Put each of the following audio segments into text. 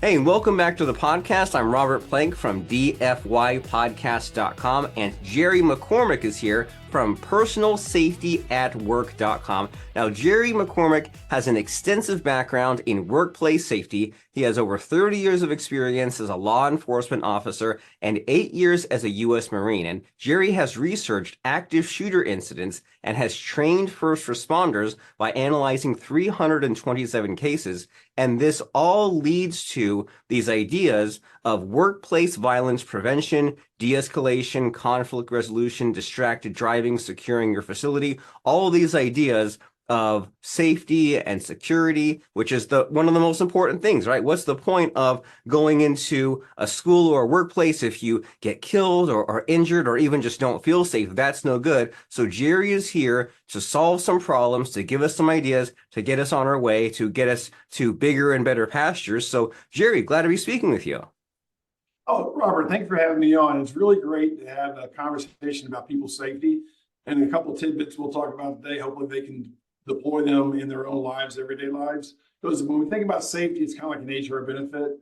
Hey, welcome back to the podcast. I'm Robert Plank from dfypodcast.com, and Jerry McCormick is here from personalsafetyatwork.com. Now, Jerry McCormick has an extensive background in workplace safety. He has over 30 years of experience as a law enforcement officer and 8 years as a U.S. Marine. And Jerry has researched active shooter incidents and has trained first responders by analyzing 327 cases. And this all leads to these ideas of workplace violence prevention, de-escalation, conflict resolution, distracted driving, securing your facility, all of these ideas of safety and security, which is one of the most important things, right? What's the point of going into a school or a workplace if you get killed or injured or even just don't feel safe? That's no good. So Jerry is here to solve some problems, to give us some ideas, to get us on our way, to get us to bigger and better pastures. So Jerry, glad to be speaking with you. Oh, Robert, thank you for having me on. It's really great to have a conversation about people's safety, and a couple of tidbits we'll talk about today. Hopefully they can deploy them in their own lives, everyday lives. Because when we think about safety, it's kind of like an HR benefit.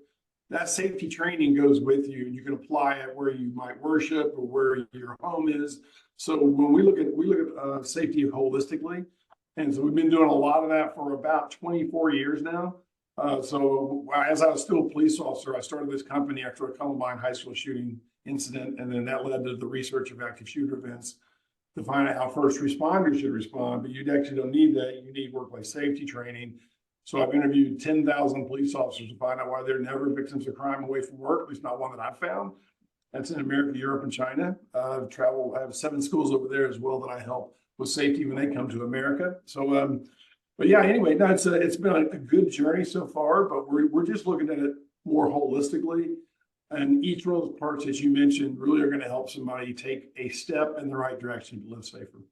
That safety training goes with you, and you can apply it where you might worship or where your home is. So when we look at safety holistically, and so we've been doing a lot of that for about 24 years now. So as I was still a police officer, I started this company after a Columbine high school shooting incident, and then that led to the research of active shooter events to find out how first responders should respond. But you actually don't need that. You need workplace safety training. So I've interviewed 10,000 police officers to find out why they're never victims of crime away from work, at least not one that I've found. That's in America, Europe, and China. I have 7 schools over there as well that I help with safety when they come to America. So, but yeah, anyway, no, it's been a good journey so far, but we're just looking at it more holistically. And each one of those parts, as you mentioned, really are going to help somebody take a step in the right direction to live safer.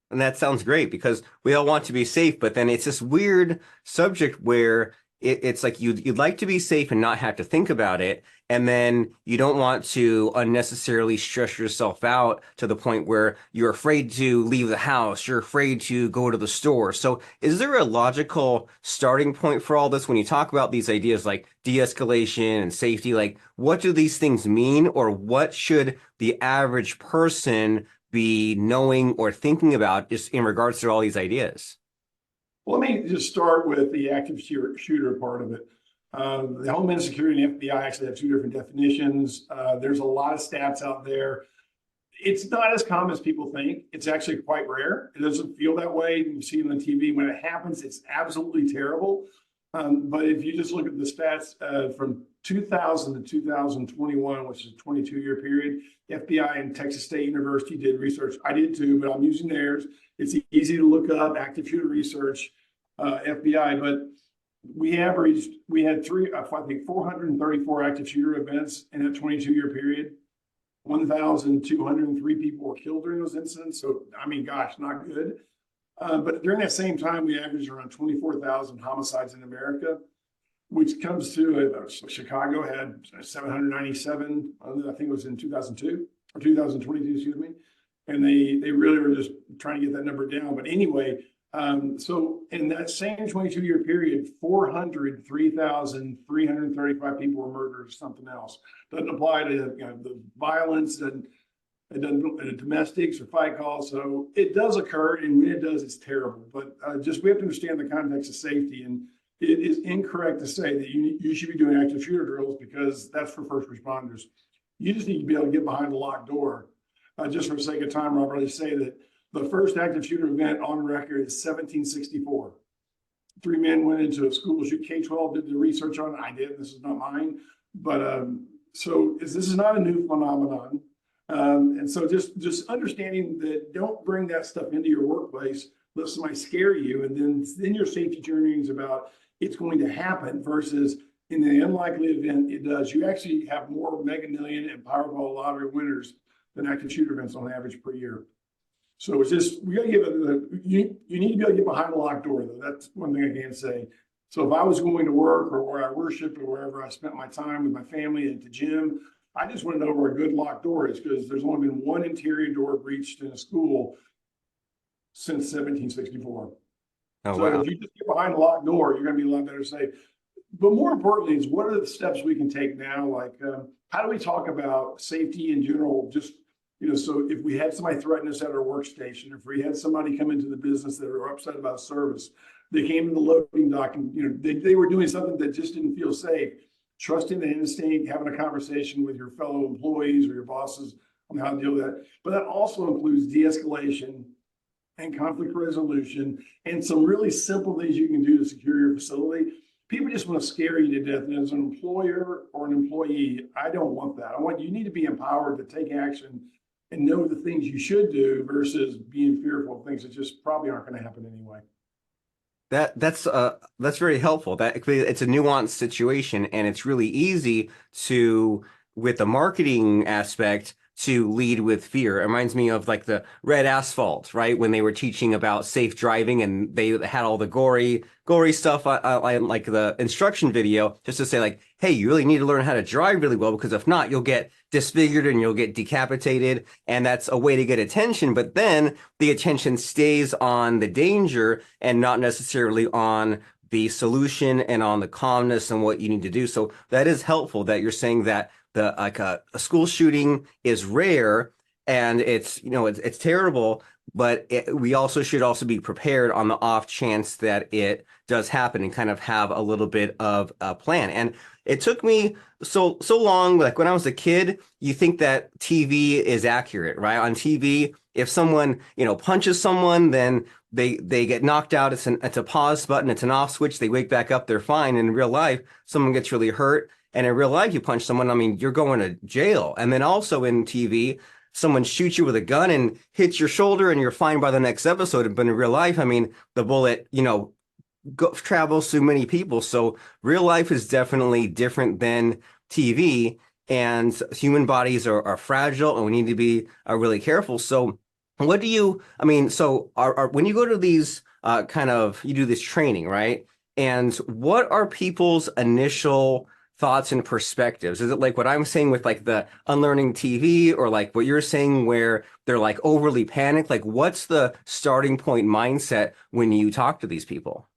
And that sounds great because we all want to be safe, but then it's this weird subject where it's like you'd like to be safe and not have to think about it. And then you don't want to unnecessarily stress yourself out to the point where you're afraid to leave the house, you're afraid to go to the store. So is there a logical starting point for all this when you talk about these ideas like de-escalation and safety? Like, what do these things mean, or what should the average person be knowing or thinking about just in regards to all these ideas? Well, let me just start with the active shooter part of it. The Homeland Security and FBI actually have 2 different definitions. There's a lot of stats out there. It's not as common as people think. It's actually quite rare. It doesn't feel that way. You see it on TV. When it happens, it's absolutely terrible. But if you just look at the stats from 2000 to 2021, which is a 22-year period, FBI and Texas State University did research. I did too, but I'm using theirs. It's easy to look up active shooter research, FBI, but we had 434 active shooter events in that 22-year period. 1,203 people were killed during those incidents. So, I mean, gosh, not good. But during that same time, we averaged around 24,000 homicides in America, which comes to Chicago had 797. I think it was in 2002 or 2022, excuse me. And they really were just trying to get that number down. But anyway, so in that same 22-year period, 403,335 people were murdered or something else. Doesn't apply to the violence, and it doesn't domestics or fight calls. So it does occur, and when it does, it's terrible. But just we have to understand the context of safety, and it is incorrect to say that you should be doing active shooter drills because that's for first responders. You just need to be able to get behind a locked door. Just for the sake of time, Robert, I say that the first active shooter event on record is 1764. 3 men went into a school shoot. K-12 did the research on it. I did. This is not mine. But so this is not a new phenomenon. And so just understanding that don't bring that stuff into your workplace. Let somebody scare you. And then your safety journey is about it's going to happen versus in the unlikely event it does. You actually have more Mega Million and Powerball lottery winners than active shooter events on average per year. So it's just, we got to give it, you need to be able to get behind a locked door, though. That's one thing I can say. So if I was going to work or where I worship or wherever I spent my time with my family at the gym, I just want to know where a good locked door is, because there's only been one interior door breached in a school since 1764. Oh, so wow. If you just get behind a locked door, you're going to be a lot better safe. but more importantly is what are the steps we can take now? Like, how do we talk about safety in general? Just, so if we had somebody threaten us at our workstation, if we had somebody come into the business that are upset about service, they came to the loading dock and, they were doing something that just didn't feel safe. Trusting the instinct, having a conversation with your fellow employees or your bosses on how to deal with that. But that also includes de-escalation and conflict resolution and some really simple things you can do to secure your facility. People just want to scare you to death. And as an employer or an employee, I don't want that. You need to be empowered to take action and know the things you should do versus being fearful of things that just probably aren't going to happen anyway. That's very helpful. That it's a nuanced situation, and it's really easy to, with the marketing aspect, to lead with fear. It reminds me of like the red asphalt, right? When they were teaching about safe driving, and they had all the gory stuff on like the instruction video, just to say like, hey, you really need to learn how to drive really well, because if not, you'll get disfigured and you'll get decapitated. And that's a way to get attention. But then the attention stays on the danger and not necessarily on the solution and on the calmness and what you need to do. So that is helpful that you're saying that a school shooting is rare, and it's terrible, but we also should also be prepared on the off chance that it does happen, and kind of have a little bit of a plan. And it took me so long, like when I was a kid, you think that TV is accurate, right? On TV, if someone punches someone, then they get knocked out. It's a pause button, it's an off switch, they wake back up, they're fine. In real life, someone gets really hurt, and in real life, you punch someone, I mean, you're going to jail. And then also in TV, someone shoots you with a gun and hits your shoulder, and you're fine by the next episode. But in real life, I mean, the bullet, travels through many people. So real life is definitely different than TV, and human bodies are fragile, and we need to be really careful. So what do you, I mean, so when you go to these you do this training, right? And what are people's initial thoughts and perspectives? Is it like what I'm saying with like the unlearning TV, or like what you're saying where they're like overly panicked? Like, what's the starting point mindset when you talk to these people?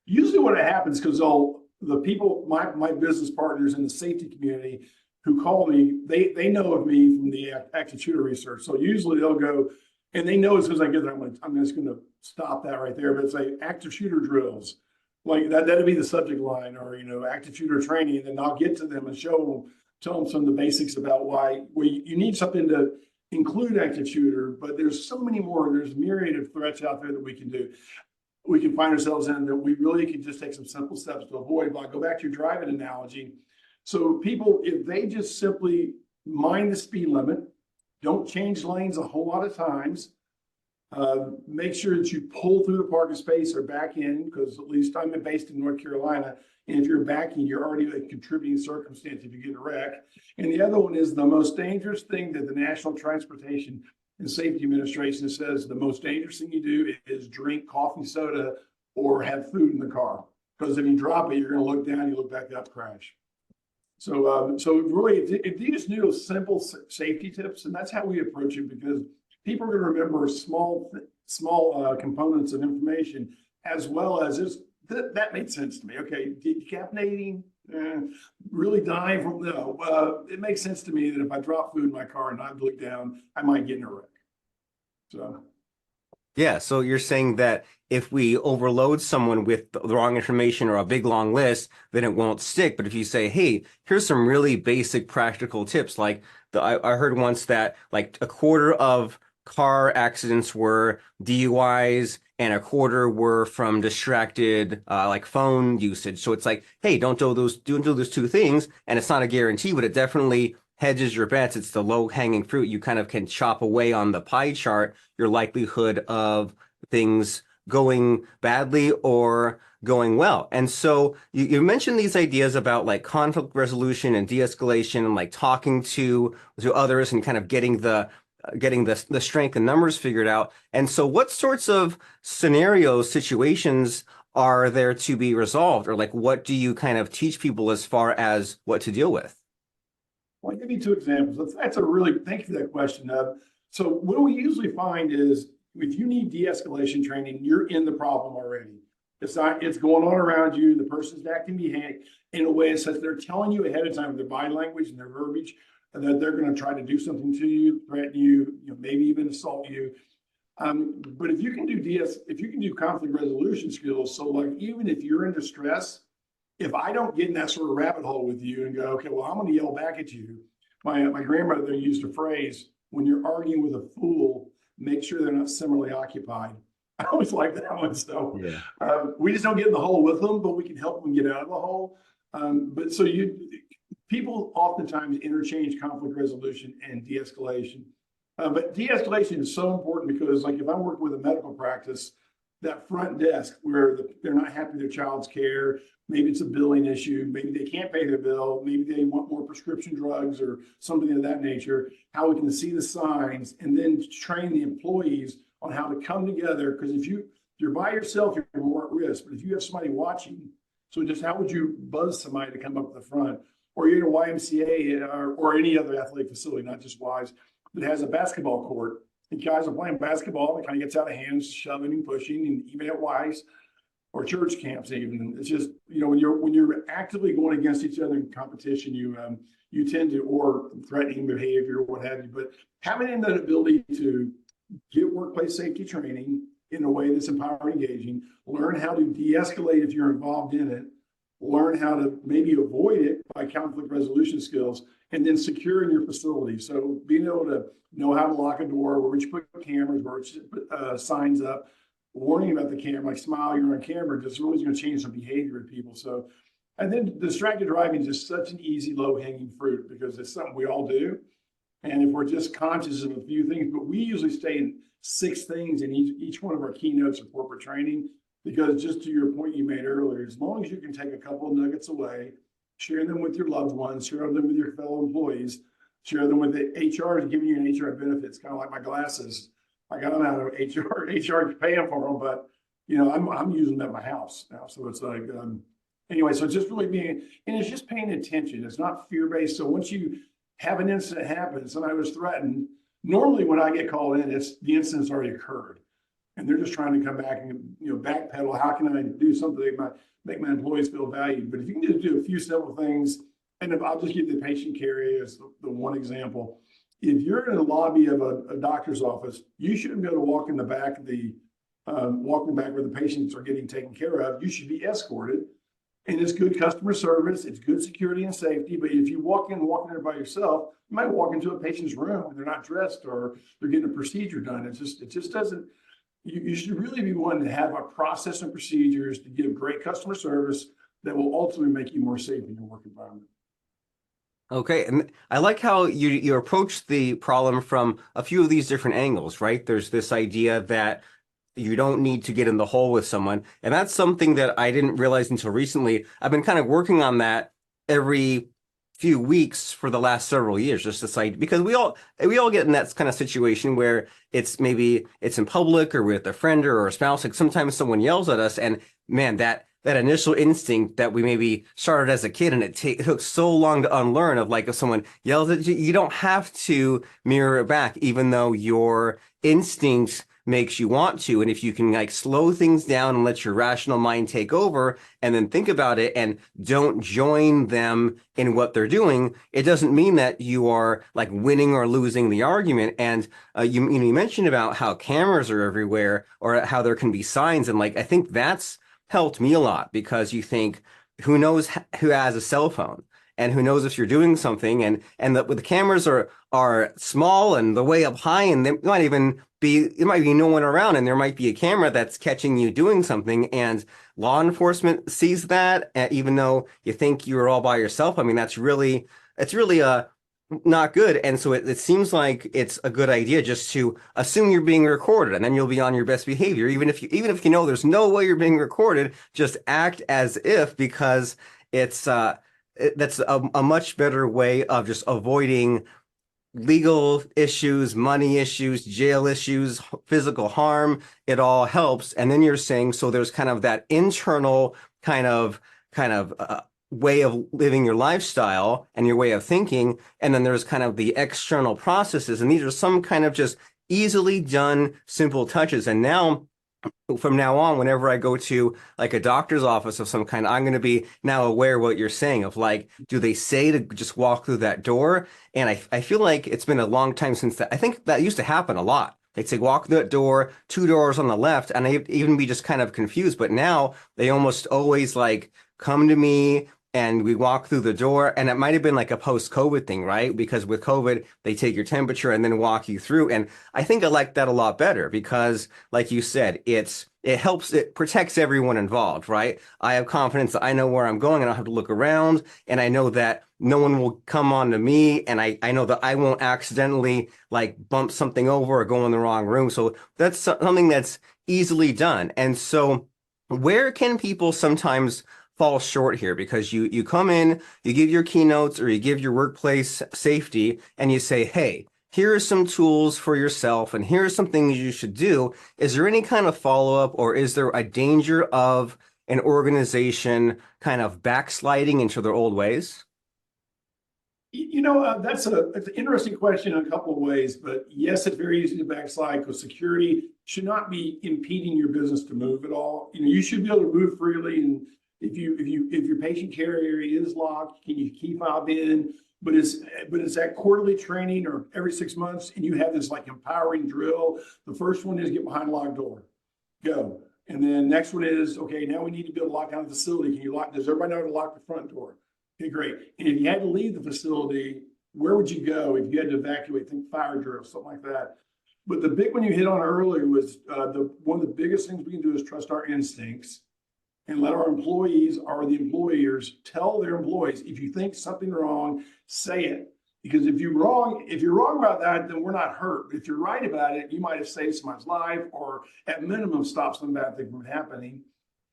Usually what happens, because the people, my business partners in the safety community who call me, they know of me from the active shooter research. So usually they'll go, and they know as soon as I get there, I'm just going to stop that right there. But it's like active shooter drills. Like that'd be the subject line, or active shooter training, and then I'll get to them and tell them some of the basics about why you need something to include active shooter, but there's so many more. There's a myriad of threats out there that we can do. We can find ourselves in that we really can just take some simple steps to avoid. But I'll go back to your driving analogy. So people, if they just simply mind the speed limit, don't change lanes a whole lot of times, make sure that you pull through the parking space or back in, because at least I'm based in North Carolina, and if you're backing, you're already a contributing circumstance if you get a wreck. And the other one is the most dangerous thing that the National Transportation and Safety Administration says the most dangerous thing you do is drink coffee, soda, or have food in the car. Because if you drop it, you're going to look down, you look back up, crash. So really, if you just knew those simple safety tips, and that's how we approach it, because people are going to remember small components of information, as well as just that made sense to me. Okay, decapitating, really dying from it makes sense to me that if I drop food in my car and I look down, I might get in a wreck. So Yeah, so you're saying that if we overload someone with the wrong information or a big long list, then it won't stick. But if you say, hey, here's some really basic practical tips, like I heard once that like a quarter of car accidents were DUIs and a quarter were from distracted like phone usage. So it's like, hey, don't do those two things, and it's not a guarantee, but it definitely hedges your bets. It's the low hanging fruit. You kind of can chop away on the pie chart your likelihood of things going badly or going well. And so you mentioned these ideas about like conflict resolution and de-escalation, and like talking to others and kind of getting the strength and numbers figured out. And so what sorts of scenarios, situations are there to be resolved, or like what do you kind of teach people as far as what to deal with? Well, I'll give you two examples. Thank you for that question. So what we usually find is if you need de-escalation training, you're in the problem already. It's not, it's going on around you. The person's acting behind in a way such they're telling you ahead of time with their body language and their verbiage that they're going to try to do something to you, threaten you, maybe even assault you. But if you can do if you can do conflict resolution skills, so like even if you're in distress, if I don't get in that sort of rabbit hole with you and go, okay, well, I'm going to yell back at you. My grandmother used a phrase, when you're arguing with a fool, make sure they're not similarly occupied. I always like that one. So Yeah. we just don't get in the hole with them, but we can help them get out of the hole. But so people oftentimes interchange conflict resolution and de-escalation. But de-escalation is so important because, like, if I'm working with a medical practice, that front desk where they're not happy with their child's care, maybe it's a billing issue, maybe they can't pay their bill, maybe they want more prescription drugs or something of that nature, how we can see the signs and then train the employees on how to come together. Because if you're by yourself, you're more at risk. But if you have somebody watching, so just how would you buzz somebody to come up to the front? Or you're in a YMCA or any other athletic facility, not just Y's, that has a basketball court. And guys are playing basketball, and it kind of gets out of hand, shoving and pushing, and even at Y's or church camps, even. It's just, when you're actively going against each other in competition, you tend to, or threatening behavior, what have you. But having that ability to get workplace safety training in a way that's empowering, engaging, learn how to de-escalate if you're involved in it, learn how to maybe avoid it by conflict resolution skills, and then securing your facility. So being able to know how to lock a door, where you put cameras, where you put signs up, warning about the camera, like smile, you're on camera, just really going to change some behavior in people. So, and then distracted driving is just such an easy, low-hanging fruit because it's something we all do. And if we're just conscious of a few things, but we usually stay in 6 things in each one of our keynotes of corporate training, because just to your point you made earlier, as long as you can take a couple of nuggets away, share them with your loved ones, share them with your fellow employees, share them with the HR is giving you an HR benefits, kind of like my glasses. I got them out of HR paying for them, but I'm using them at my house now. So it's like, anyway, so it's just really being, and it's just paying attention. It's not fear-based. So once you have an incident happen, somebody was threatened, normally when I get called in, the incident's already occurred. And they're just trying to come back and, backpedal. How can I do something that might make my employees feel valued? But if you can just do a few simple things, and if I'll just give the patient care as the one example. If you're in the lobby of a doctor's office, you shouldn't be able to walk in the back where the patients are getting taken care of. You should be escorted. And it's good customer service, it's good security and safety. But if you walk in there by yourself, you might walk into a patient's room and they're not dressed or they're getting a procedure done. It just doesn't. You should really be one to have a process and procedures to give great customer service that will ultimately make you more safe in your work environment. Okay, and I like how you approach the problem from a few of these different angles, right? There's this idea that you don't need to get in the hole with someone, and that's something that I didn't realize until recently. I've been kind of working on that every few weeks for the last several years, just this idea, because we all get in that kind of situation where maybe it's in public or with a friend or a spouse. Like sometimes someone yells at us, and man, that initial instinct that we maybe started as a kid, and it took so long to unlearn, of like, if someone yells at you, you don't have to mirror it back, even though your instinct makes you want to. And if you can like slow things down and let your rational mind take over and then think about it and don't join them in what they're doing, it doesn't mean that you are like winning or losing the argument. And you mentioned about how cameras are everywhere, or how there can be signs. And like, I think that's helped me a lot, because you think, who knows who has a cell phone? And who knows if you're doing something, and the cameras are small and the way up high, and there might be no one around, and there might be a camera that's catching you doing something, and law enforcement sees that, even though you think you're all by yourself. I mean, it's really not good. And so it seems like it's a good idea just to assume you're being recorded, and then you'll be on your best behavior, even if you know there's no way you're being recorded. Just act as if, because that's a much better way of just avoiding legal issues, money issues, jail issues, physical harm. It all helps. And then you're saying, so there's kind of that internal kind of way of living your lifestyle and your way of thinking. And then there's kind of the external processes. And these are some kind of just easily done, simple touches. And now from now on, whenever I go to like a doctor's office of some kind, I'm going to be now aware what you're saying of like, do they say to just walk through that door? And I feel like it's been a long time since that. I think that used to happen a lot. They'd say walk through that door, two doors on the left, and I'd even be just kind of confused. But now they almost always like come to me and we walk through the door. And it might have been like a post-COVID thing, right? Because with COVID, they take your temperature and then walk you through. And I think I like that a lot better because like you said, it protects everyone involved, right? I have confidence that I know where I'm going and I don't have to look around, and I know that no one will come on to me, and I know that I won't accidentally like bump something over or go in the wrong room. So that's something that's easily done. And so where can people sometimes fall short here? Because you come in, you give your keynotes or you give your workplace safety and you say, hey, here are some tools for yourself, and here are some things you should do. Is there any kind of follow-up, or is there a danger of an organization kind of backsliding into their old ways? That's an interesting question in a couple of ways, but yes, it's very easy to backslide because security should not be impeding your business to move at all. You should be able to move freely, and if your patient care area is locked, can you key fob in? But it's that quarterly training or every 6 months, and you have this like empowering drill. The first one is get behind a locked door, go. And then next one is, okay, now we need to build a lockdown facility. Can you lock? Does everybody know how to lock the front door? Okay, great. And if you had to leave the facility, where would you go if you had to evacuate? Think fire drill, something like that. But the big one you hit on earlier was one of the biggest things we can do is trust our instincts and let our employees or the employers tell their employees, if you think something wrong, say it. Because if you're wrong about that, then we're not hurt. If you're right about it, you might have saved someone's life or at minimum stop some bad thing from happening.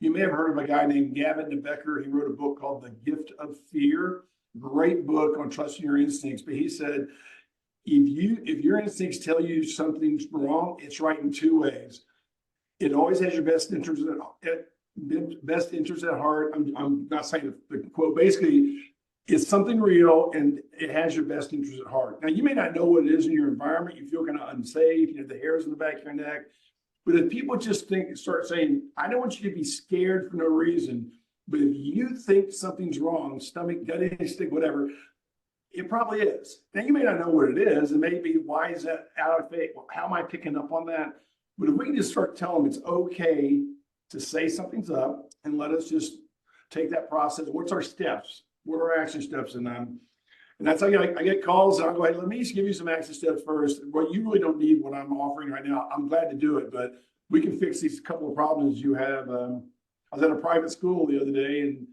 You may have heard of a guy named Gavin DeBecker. He wrote a book called The Gift of Fear. Great book on trusting your instincts. But he said, if your instincts tell you something's wrong, it's right in two ways. It always has your best interest at heart. I'm not saying the quote. Basically, it's something real and it has your best interest at heart. Now, you may not know what it is in your environment. You feel kind of unsafe. You have the hairs in the back of your neck. But if people just start saying, I don't want you to be scared for no reason, but if you think something's wrong, stomach, gut instinct, whatever, it probably is. Now, you may not know what it is, and maybe why is that out of faith? How am I picking up on that? But if we can just start telling them it's okay to say something's up and let us just take that process. What's our steps? What are our action steps? And that's how I get calls. And I'll go ahead. Let me just give you some action steps first. Well, you really don't need what I'm offering right now. I'm glad to do it, but we can fix these couple of problems you have. I was at a private school the other day, and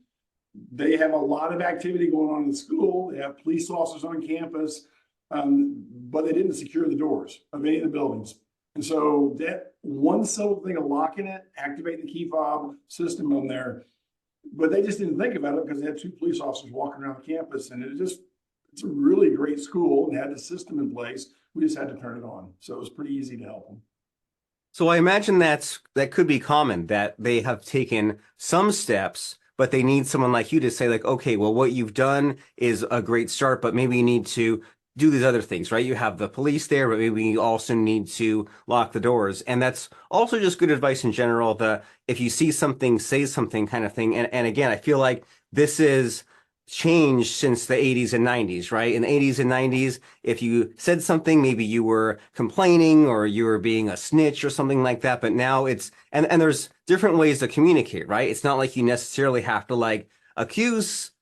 they have a lot of activity going on in the school. They have police officers on campus, but they didn't secure the doors of any of the buildings. And so that one simple thing of locking it, activating the key fob system on there, but they just didn't think about it because they had two police officers walking around the campus, and it's a really great school and had the system in place. We just had to turn it on. So it was pretty easy to help them. So I imagine that could be common, that they have taken some steps, but they need someone like you to say like, okay, well, what you've done is a great start, but maybe you need to do these other things, right? You have the police there, but maybe you also need to lock the doors. And that's also just good advice in general. If you see something, say something kind of thing. And again, I feel like this is changed since the 80s and 90s, right? In the 80s and 90s, if you said something, maybe you were complaining or you were being a snitch or something like that. But now and there's different ways to communicate, right? It's not like you necessarily have to like accuse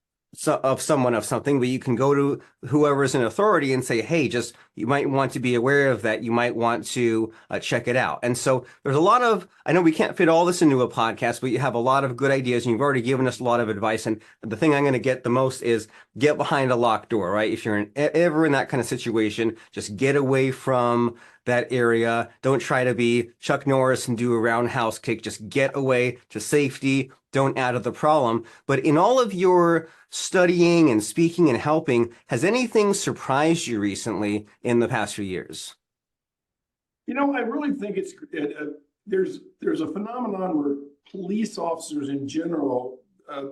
of someone of something, but you can go to whoever's in authority and say, hey, you might want to be aware of that. You might want to check it out. And so there's I know we can't fit all this into a podcast, but you have a lot of good ideas and you've already given us a lot of advice. And the thing I'm going to get the most is get behind a locked door, right? If you're ever in that kind of situation, just get away from that area. Don't try to be Chuck Norris and do a roundhouse kick. Just get away to safety. Don't add to the problem. But in all of your studying and speaking and helping, has anything surprised you recently in the past few years? I really think there's a phenomenon where police officers in general,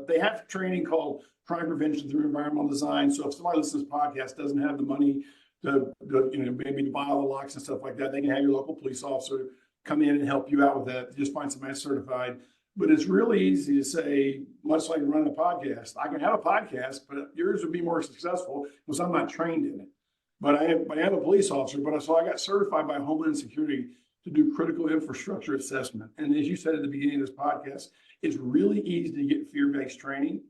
they have training called crime prevention through environmental design. So if somebody listens to this podcast doesn't have the money to maybe to buy all the locks and stuff like that, they can have your local police officer come in and help you out with that. Just find somebody certified. But it's really easy to say, much like running a podcast. I can have a podcast, but yours would be more successful because I'm not trained in it. But I am a police officer, so I got certified by Homeland Security to do critical infrastructure assessment. And as you said at the beginning of this podcast, it's really easy to get fear-based training.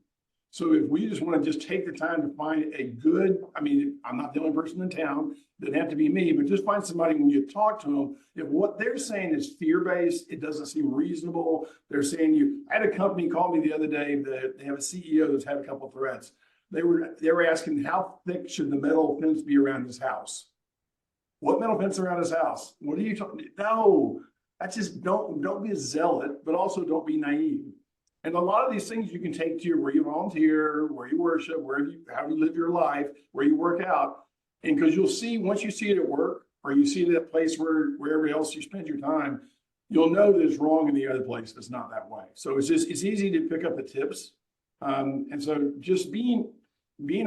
So if we just want to just take the time to find a good, I mean, I'm not the only person in town, doesn't have to be me, but just find somebody when you talk to them, if what they're saying is fear-based, it doesn't seem reasonable. They're saying I had a company call me the other day that they have a CEO that's had a couple of threats. They were asking how thick should the metal fence be around his house? What metal fence around his house? What are you talking? No, that's just don't be a zealot, but also don't be naive. And a lot of these things you can take to where you volunteer, where you worship, how you live your life, where you work out. And because you'll see, once you see it at work, or you see it at a place wherever else you spend your time, you'll know that it's wrong in the other place that's not that way. So it's easy to pick up the tips. And so just being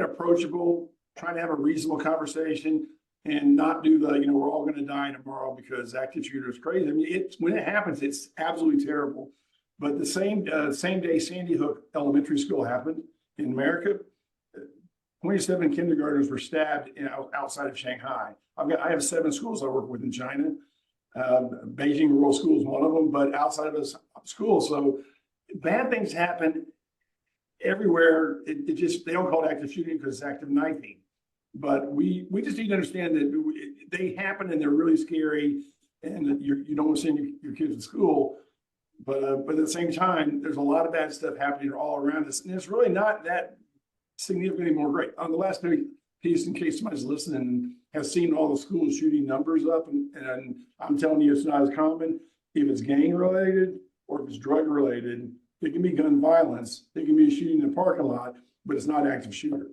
approachable, trying to have a reasonable conversation, and not do the, we're all going to die tomorrow because active shooter is crazy. I mean, when it happens, it's absolutely terrible. But the same day Sandy Hook Elementary School happened in America, 27 kindergartners were stabbed outside of Shanghai. I have 7 schools I work with in China. Beijing Rural School is one of them, but outside of this school, so bad things happen everywhere. It just, they don't call it active shooting because it's active knifing. But we just need to understand that they happen and they're really scary, and you don't want to send your kids to school. But at the same time, there's a lot of bad stuff happening all around us, and it's really not that significantly more great. On the last piece, in case somebody's listening and has seen all the school shooting numbers up, and I'm telling you, it's not as common. If it's gang related or if it's drug related, it can be gun violence. It can be a shooting in a parking lot, but it's not active shooter.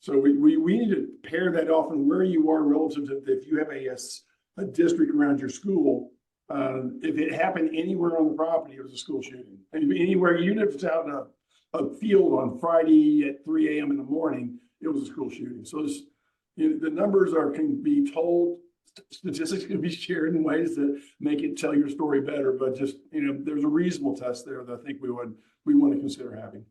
So we need to pair that off and where you are relative to if you have a district around your school. If it happened anywhere on the property, it was a school shooting. And anywhere, even if it's out in a field on Friday at 3 a.m. in the morning, it was a school shooting. So the numbers can be told, statistics can be shared in ways that make it tell your story better. But just, there's a reasonable test there that I think we want to consider having.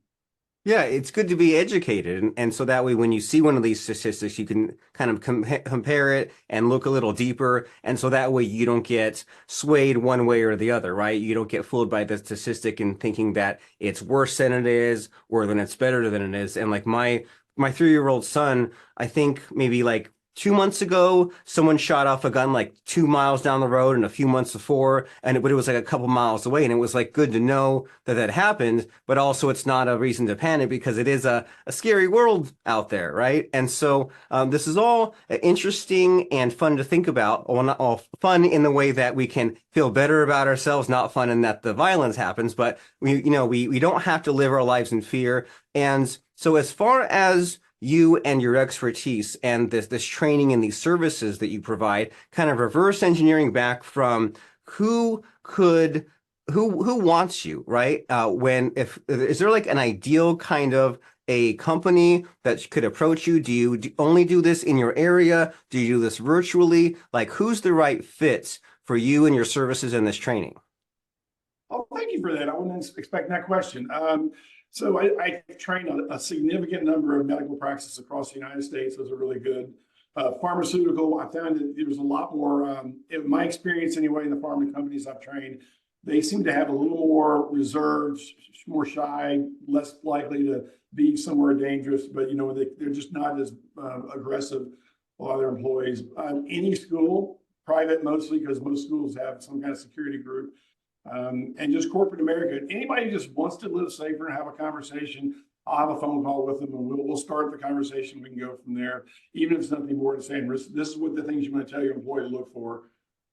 Yeah, it's good to be educated. And so that way, when you see one of these statistics, you can kind of compare it and look a little deeper. And so that way you don't get swayed one way or the other, right? You don't get fooled by the statistic and thinking that it's worse than it is or then it's better than it is. And like my 3-year-old son, I think maybe like 2 months ago, someone shot off a gun like 2 miles down the road, and a few months before, but it was like a couple miles away. And it was like good to know that happened, but also it's not a reason to panic because it is a scary world out there, right? And so this is all interesting and fun to think about. Well, not all fun in the way that we can feel better about ourselves, not fun in that the violence happens, but we don't have to live our lives in fear. And so as far as you and your expertise and this training and these services that you provide, kind of reverse engineering back from who wants you, right? Is there like an ideal kind of a company that could approach you? Do you only do this in your area? Do you do this virtually? Like, who's the right fit for you and your services and this training? Oh, thank you for that. I wasn't expecting that question. So I train a significant number of medical practices across the United States. Those are really good. Pharmaceutical, I found that there's a lot more, in my experience anyway, in the pharma companies I've trained, they seem to have a little more reserved, more shy, less likely to be somewhere dangerous, but they're just not as aggressive, a lot of their employees. Any school, private mostly, because most schools have some kind of security group. And just corporate America. Anybody who just wants to live safer and have a conversation, I'll have a phone call with them and we'll start the conversation. We can go from there, even if it's nothing more than saying, this is what the things you want to tell your employee to look for,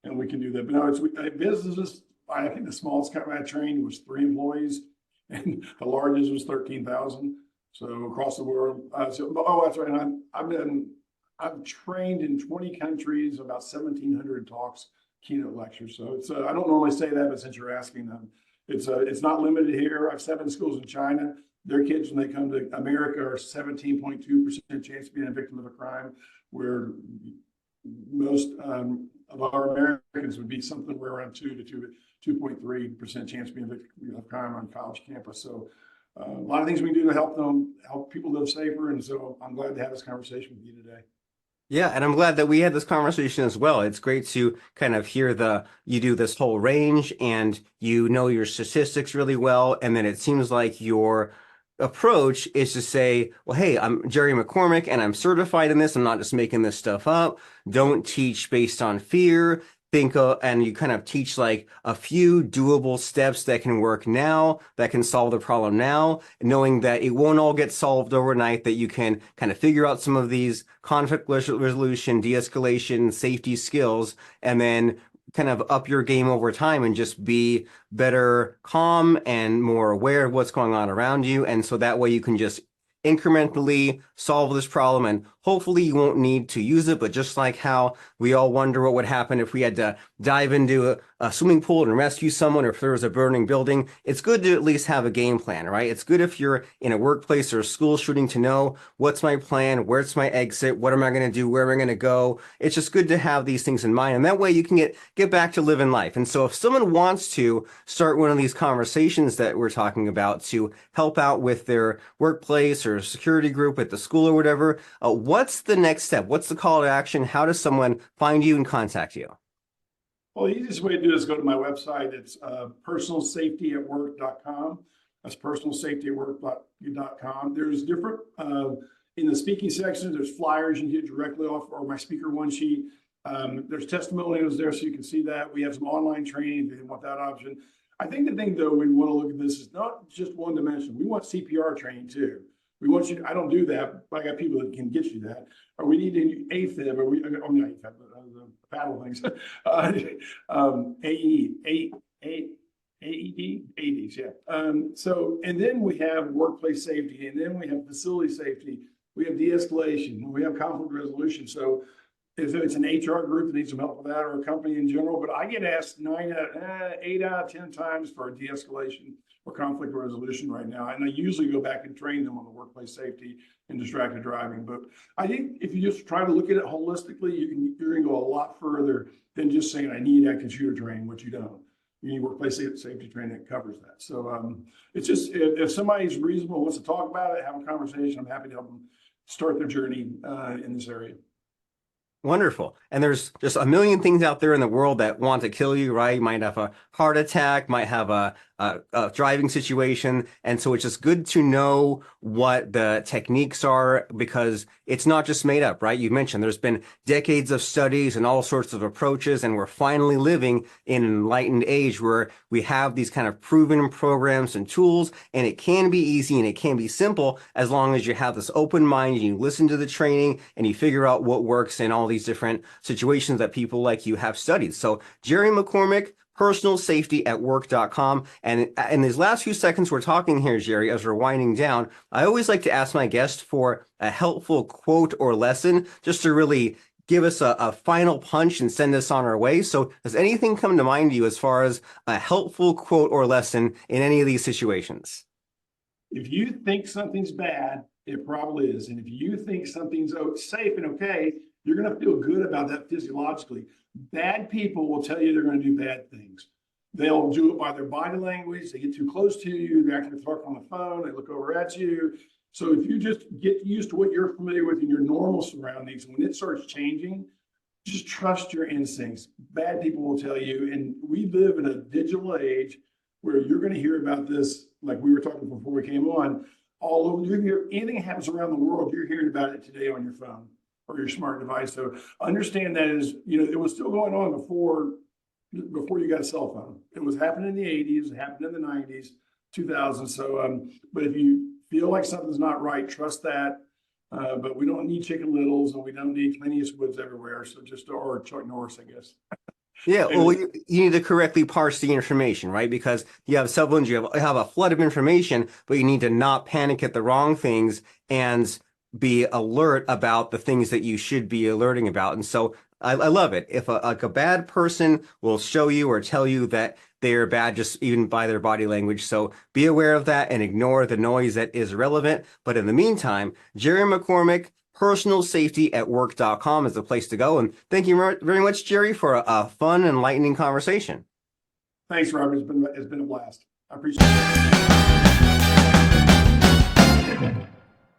and we can do that. But no, it's businesses. I think the smallest company I trained was 3 employees, and the largest was 13,000. So across the world. That's right. And I've trained in 20 countries, about 1,700 talks, keynote lectures. So it's I don't normally say that, but since you're asking them, it's not limited here. I have 7 schools in China. Their kids, when they come to America, are 17.2% chance of being a victim of a crime, where most of our Americans would be something where around 2.3% chance of being victim of crime on college campus. So a lot of things we can do to help people live safer. And so I'm glad to have this conversation with you today. Yeah, and I'm glad that we had this conversation as well. It's great to kind of hear you do this whole range and you know your statistics really well. And then it seems like your approach is to say, well, hey, I'm Jerry McCormick and I'm certified in this. I'm not just making this stuff up. Don't teach based on fear. And you kind of teach like a few doable steps that can work now, that can solve the problem now, knowing that it won't all get solved overnight, that you can kind of figure out some of these conflict resolution, de-escalation, safety skills, and then kind of up your game over time and just be better, calm, and more aware of what's going on around you. And so that way you can just incrementally solve this problem, and hopefully you won't need to use it. But just like how we all wonder what would happen if we had to dive into a swimming pool and rescue someone, or if there was a burning building, it's good to at least have a game plan, right? It's good if you're in a workplace or a school shooting to know what's my plan, where's my exit, what am I going to do, where am I going to go. It's just good to have these things in mind, and that way you can get back to living life. And so if someone wants to start one of these conversations that we're talking about to help out with their workplace or security group at the school or whatever, what's the next step? What's the call to action? How does someone find you and contact you? Well, the easiest way to do it is go to my website. It's personalsafetyatwork.com. That's personalsafetyatwork.com. There's different, in the speaking section, there's flyers you get directly off, or my speaker one sheet. There's testimonials there so you can see that. We have some online training if you want that option. I think the thing, though, we want to look at this is not just one dimension. We want CPR training, too. We want you, I don't do that, but I got people that can get you that. Or we need an AFib, or not AFib, but the paddle things. AEDs, yeah. So, and then we have workplace safety, and then we have facility safety. We have de-escalation, we have conflict resolution. So if it's an HR group that needs some help with that, or a company in general, but I get asked 8 out of 10 times for de-escalation or conflict resolution right now. And I usually go back and train them on the workplace safety and distracted driving. But I think if you just try to look at it holistically, you're going to go a lot further than just saying, I need that computer training, which you don't. You need workplace safety training that covers that. So it's just, if somebody's reasonable, wants to talk about it, have a conversation, I'm happy to help them start their journey in this area. Wonderful. And there's just a million things out there in the world that want to kill you, right? You might have a heart attack, might have a driving situation. And so it's just good to know what the techniques are, because it's not just made up, right? You mentioned there's been decades of studies and all sorts of approaches, and we're finally living in an enlightened age where we have these kind of proven programs and tools, and it can be easy and it can be simple as long as you have this open mind and you listen to the training and you figure out what works in all these different situations that people like you have studied. So Jerry McCormick, personalsafetyatwork.com. And in these last few seconds we're talking here, Jerry, as we're winding down, I always like to ask my guest for a helpful quote or lesson just to really give us a final punch and send us on our way. So does anything come to mind to you as far as a helpful quote or lesson in any of these situations? If you think something's bad, it probably is. And if you think something's safe and okay, you're going to feel good about that physiologically. Bad people will tell you they're going to do bad things. They'll do it by their body language. They get too close to you. They actually talk on the phone. They look over at you. So if you just get used to what you're familiar with in your normal surroundings, when it starts changing, just trust your instincts. Bad people will tell you. And we live in a digital age where you're going to hear about this, like we were talking before we came on, all over. You hear anything happens around the world, you're hearing about it today on your phone or your smart device. So understand that is, it was still going on before you got a cell phone. It was happening in the 80s, it happened in the 90s, 2000s. So, but if you feel like something's not right, trust that. But we don't need Chicken Littles, and we don't need Clint Eastwoods everywhere. So or Chuck Norris, I guess. Yeah, well, you need to correctly parse the information, right? Because you have cell phones, you have a flood of information, but you need to not panic at the wrong things and be alert about the things that you should be alerting about. And so I love it. If a bad person will show you or tell you that they're bad just even by their body language. So be aware of that and ignore the noise that is relevant. But in the meantime, Jerry McCormick, personalsafetyatwork.com is the place to go. And thank you very much, Jerry, for a fun and enlightening conversation. Thanks, Robert. It's been a blast. I appreciate it.